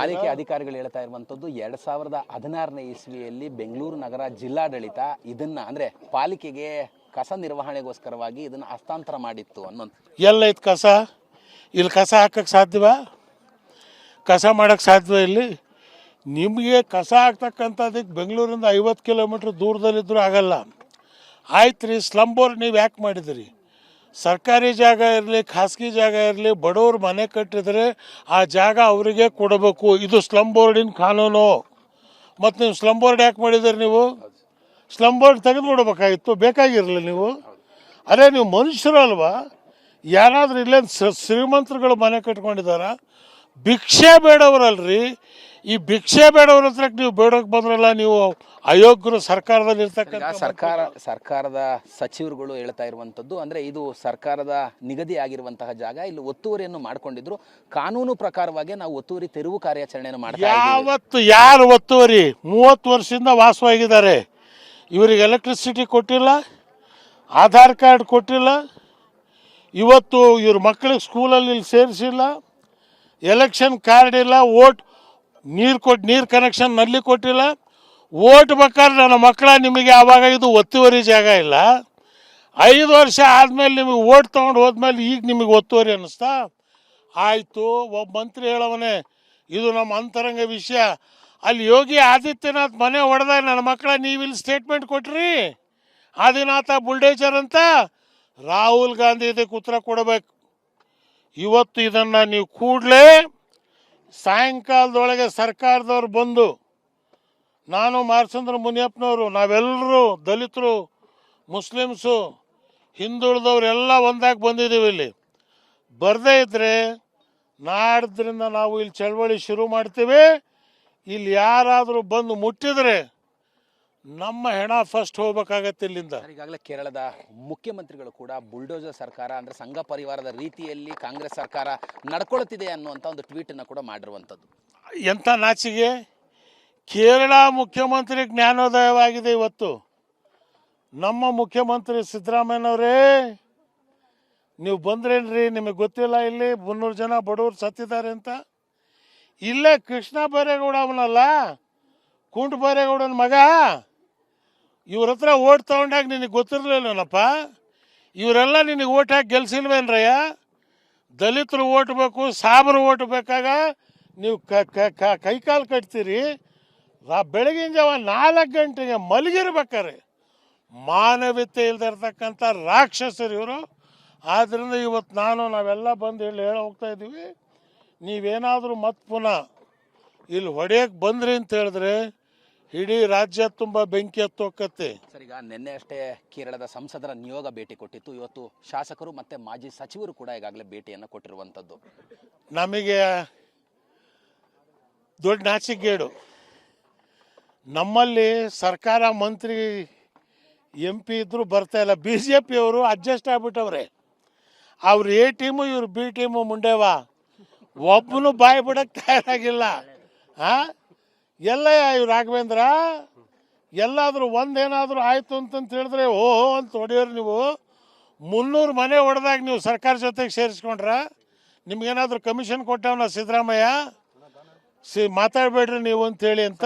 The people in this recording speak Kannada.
ಪಾಲಿಕೆ ಅಧಿಕಾರಿಗಳು ಹೇಳ್ತಾ ಇರುವಂತದ್ದು 2016ನೇ ಇಸ್ವಿಯಲ್ಲಿ ಬೆಂಗಳೂರು ನಗರ ಜಿಲ್ಲಾಡಳಿತ ಇದನ್ನ ಅಂದ್ರೆ ಪಾಲಿಕೆಗೆ ಕಸ ನಿರ್ವಹಣೆಗೋಸ್ಕರವಾಗಿ ಇದನ್ನ ಹಸ್ತಾಂತರ ಮಾಡಿತ್ತು ಅನ್ನೋ. ಎಲ್ಲ ಇತ್ತು ಕಸ, ಇಲ್ಲಿ ಕಸ ಹಾಕಕ್ಕೆ ಸಾಧ್ಯವಾ? ಕಸ ಮಾಡೋಕ್ಕೆ ಸಾಧ್ಯ? ಇಲ್ಲಿ ನಿಮಗೆ ಕಸ ಹಾಕ್ತಕ್ಕಂಥದ್ದಕ್ಕೆ ಬೆಂಗಳೂರಿಂದ 50 ಕಿಲೋಮೀಟ್ರ್ ದೂರದಲ್ಲಿದ್ದರೂ ಆಗಲ್ಲ. ಆಯ್ತು ರೀ, ಸ್ಲಮ್ ಬೋರ್ಡ್ ನೀವು ಯಾಕೆ ಮಾಡಿದಿರಿ? ಸರ್ಕಾರಿ ಜಾಗ ಇರಲಿ, ಖಾಸಗಿ ಜಾಗ ಇರಲಿ, ಬಡವ್ರು ಮನೆ ಕಟ್ಟಿದರೆ ಆ ಜಾಗ ಅವರಿಗೆ ಕೊಡಬೇಕು. ಇದು ಸ್ಲಮ್ ಬೋರ್ಡಿನ ಕಾನೂನು. ಮತ್ತು ನೀವು ಸ್ಲಮ್ ಬೋರ್ಡ್ ಯಾಕೆ ಮಾಡಿದ್ದೀರಿ? ನೀವು ಸ್ಲಮ್ ಬೋರ್ಡ್ ತೆಗೆದು ಬಿಡ್ಬೇಕಾಗಿತ್ತು, ಬೇಕಾಗಿರಲಿಲ್ಲ ನೀವು. ಅದೇ ನೀವು ಮನುಷ್ಯರು ಅಲ್ವಾ? ಯಾರಾದರೂ ಇಲ್ಲೇ ಶ್ರೀಮಂತರುಗಳು ಮನೆ ಕಟ್ಕೊಂಡಿದ್ದಾರ? ಭಿಕ್ಷೆ ಬೇಡವರಲ್ರಿ. ಈ ಭಿಕ್ಷೆ ಬೇಡವ್ರ ಹತ್ರಕ್ಕೆ ನೀವು ಬೇಡಕ್ಕೆ ಬಂದ್ರಲ್ಲ, ನೀವು ಅಯೋಗ್ಯರು. ಸರ್ಕಾರದಲ್ಲಿ ಇರ್ತಕ್ಕಂಥ ಸರ್ಕಾರದ ಸಚಿವರುಗಳು ಹೇಳ್ತಾ ಇರುವಂತದ್ದು ಅಂದ್ರೆ ಇದು ಸರ್ಕಾರದ ನಿಗದಿ ಆಗಿರುವಂತಹ ಜಾಗ, ಇಲ್ಲಿ ಒತ್ತುವರಿಯನ್ನು ಮಾಡ್ಕೊಂಡಿದ್ರು. ಕಾನೂನು ಪ್ರಕಾರವಾಗಿ ನಾವು ಒತ್ತುವರಿ ತೆರವು ಕಾರ್ಯಾಚರಣೆಯನ್ನು ಮಾಡ್ತಾ ಯಾವತ್ತು ಯಾರು ಒತ್ತುವರಿ 30 ವರ್ಷದಿಂದ ವಾಸವಾಗಿದ್ದಾರೆ. ಇವರಿಗೆ ಎಲೆಕ್ಟ್ರಿಸಿಟಿ ಕೊಟ್ಟಿಲ್ಲ, ಆಧಾರ್ ಕಾರ್ಡ್ ಕೊಟ್ಟಿಲ್ಲ, ಇವತ್ತು ಇವ್ರ ಮಕ್ಕಳಿಗೆ ಸ್ಕೂಲಲ್ಲಿ ಸೇರಿಸಿಲ್ಲ, ಎಲೆಕ್ಷನ್ ಕಾರ್ಡ್ ಇಲ್ಲ, ಓಟ್ ನೀರು ಕನೆಕ್ಷನ್ ನಲ್ಲಿ ಕೊಟ್ಟಿಲ್ಲ. ಓಟ್ ಬೇಕಾದ್ರೆ ನನ್ನ ಮಕ್ಕಳ ನಿಮಗೆ ಆವಾಗ ಇದು ಒತ್ತುವರಿ ಜಾಗ ಇಲ್ಲ. 5 ವರ್ಷ ಆದಮೇಲೆ ನಿಮಗೆ ಓಟ್ ತೊಗೊಂಡು ಹೋದ್ಮೇಲೆ ಈಗ ನಿಮಗೆ ಒತ್ತುವರಿ ಅನ್ನಿಸ್ತಾ? ಆಯಿತು, ಒಬ್ಬ ಮಂತ್ರಿ ಹೇಳವನೇ ಇದು ನಮ್ಮ ಅಂತರಂಗ ವಿಷಯ. ಅಲ್ಲಿ ಯೋಗಿ ಆದಿತ್ಯನಾಥ್ ಮನೆ ಹೊಡೆದಾಗ ನನ್ನ ಮಕ್ಕಳ ನೀವಿಲ್ಲಿ ಸ್ಟೇಟ್ಮೆಂಟ್ ಕೊಟ್ರಿ ಆದಿನಾಥ ಬುಲ್ಡೇಜರ್ ಅಂತ. ರಾಹುಲ್ ಗಾಂಧಿ ಇದಕ್ಕೆ ಉತ್ತರ ಕೊಡಬೇಕು. ಇವತ್ತು ಇದನ್ನು ನೀವು ಕೂಡಲೇ ಸಾಯಂಕಾಲದೊಳಗೆ ಸರ್ಕಾರದವ್ರು ಬಂದು, ನಾನು ಮಾರ್ಚಂದ್ರ ಮುನಿಯಪ್ಪನವರು, ನಾವೆಲ್ಲರೂ ದಲಿತರು, ಮುಸ್ಲಿಮ್ಸು, ಹಿಂದುಳಿದವರೆಲ್ಲ ಒಂದಾಗಿ ಬಂದಿದ್ದೀವಿ. ಇಲ್ಲಿ ಬರದೇ ಇದ್ದರೆ ನಾಡ್ದ್ರಿಂದ ನಾವು ಇಲ್ಲಿ ಚಳವಳಿ ಶುರು ಮಾಡ್ತೀವಿ. ಇಲ್ಲಿ ಯಾರಾದರೂ ಬಂದು ಮುಟ್ಟಿದರೆ ನಮ್ಮ ಹೆಣ ಫಸ್ಟ್ ಹೋಗ್ಬೇಕಾಗತ್ತೆ ಇಲ್ಲಿಂದ. ಈಗಾಗಲೇ ಕೇರಳದ ಮುಖ್ಯಮಂತ್ರಿಗಳು ಕೂಡ ಬುಲ್ಡೋಜರ್ ಸರ್ಕಾರ ಅಂದ್ರೆ ಸಂಘ ಪರಿವಾರದ ರೀತಿಯಲ್ಲಿ ಕಾಂಗ್ರೆಸ್ ಸರ್ಕಾರ ನಡ್ಕೊಳ್ತಿದೆ ಅನ್ನುವಂಥ ಒಂದು ಟ್ವೀಟ್ ಅನ್ನು ಕೂಡ ಮಾಡಿರುವಂಥದ್ದು. ಎಂಥ ನಾಚಿಗೆ! ಕೇರಳ ಮುಖ್ಯಮಂತ್ರಿ ಜ್ಞಾನೋದಯವಾಗಿದೆ ಇವತ್ತು. ನಮ್ಮ ಮುಖ್ಯಮಂತ್ರಿ ಸಿದ್ದರಾಮಯ್ಯನವರೇ, ನೀವು ಬಂದ್ರೇನ್ರಿ? ನಿಮಗೆ ಗೊತ್ತಿಲ್ಲ ಇಲ್ಲಿ 300 ಜನ ಬಡವರು ಸತ್ತಿದ್ದಾರೆ ಅಂತ? ಇಲ್ಲೇ ಕೃಷ್ಣ ಬೈರೇಗೌಡ ಅವನಲ್ಲ, ಕುಂಟ ಬೈರೇಗೌಡನ ಮಗ, ಇವ್ರ ಹತ್ರ ಓಟ್ ತಗೊಂಡಾಗ ನಿನಗೆ ಗೊತ್ತಿರಲಿಲ್ಲನಪ್ಪ? ಇವರೆಲ್ಲ ನಿನಗೆ ಓಟ್ ಹಾಕಿ ಗೆಲ್ಸಿಲ್ವೇನ್ರಯ್ಯ? ದಲಿತರು ಓಟ್ ಬೇಕು, ಸಾಬರು ಓಟ್ ಬೇಕಾಗ ನೀವು ಕೈಕಾಲು ಕಟ್ತೀರಿ. ಬೆಳಗಿನ ಜಾವ 4 ಗಂಟೆಗೆ ಮಲಗಿರ್ಬೇಕಾರೆ ಮಾನವೀಯತೆ ಇಲ್ಲದೆ ಇರ್ತಕ್ಕಂಥ ರಾಕ್ಷಸರು ಇವರು. ಆದ್ದರಿಂದ ಇವತ್ತು ನಾವೆಲ್ಲ ಬಂದು ಹೇಳಿ ಹೋಗ್ತಾ ಇದ್ದೀವಿ, ನೀವೇನಾದರೂ ಮತ್ತೆ ಪುನಃ ಇಲ್ಲಿ ಹೊಡೆಯಕ್ಕೆ ಬಂದ್ರಿ ಅಂತ ಹೇಳಿದ್ರೆ ಇಡೀ ರಾಜ್ಯ ತುಂಬ ಬೆಂಕಿ ಹತ್ತೋಕತ್ತೆ. ಸರ್, ಈಗ ನಿನ್ನೆ ಅಷ್ಟೇ ಕೇರಳದ ಸಂಸದರ ನಿಯೋಗ ಭೇಟಿ ಕೊಟ್ಟಿತ್ತು. ಇವತ್ತು ಶಾಸಕರು ಮತ್ತೆ ಮಾಜಿ ಸಚಿವರು ಕೂಡ ಈಗಾಗಲೇ ಭೇಟಿಯನ್ನು ಕೊಟ್ಟಿರುವಂಥದ್ದು. ನಮಗೆ ದೊಡ್ಡ ನಾಚಿಕೆಗೇಡು. ನಮ್ಮಲ್ಲಿ ಸರ್ಕಾರ ಮಂತ್ರಿ MP ಇದ್ರೂ ಬರ್ತಾ ಇಲ್ಲ. BJP ಅವರು ಅಡ್ಜಸ್ಟ್ ಆಗ್ಬಿಟ್ಟವ್ರೆ. ಅವ್ರು A ಟೀಮು, ಇವ್ರು B ಟೀಮು ಮುಂಡೆವಾ. ಒಬ್ಬನು ಬಾಯಿ ಬಿಡಕ್ಕೆ ತಯಾರಾಗಿಲ್ಲ. ಎಲ್ಲ ಇವ್ರು ರಾಘವೇಂದ್ರ ಎಲ್ಲಾದರೂ ಒಂದೇನಾದರೂ ಆಯಿತು ಅಂತಂತ ಹೇಳಿದ್ರೆ ಓಹೋ ಅಂತ ಹೊಡೆಯೋರು ನೀವು. 300 ಮನೆ ಹೊಡೆದಾಗ ನೀವು ಸರ್ಕಾರ ಜೊತೆಗೆ ಸೇರಿಸ್ಕೊಂಡ್ರ? ನಿಮ್ಗೇನಾದರೂ ಕಮಿಷನ್ ಕೊಟ್ಟವನ ಸಿದ್ದರಾಮಯ್ಯ? ಮಾತಾಡಬೇಡ್ರಿ ನೀವು ಅಂತೇಳಿ ಅಂತ.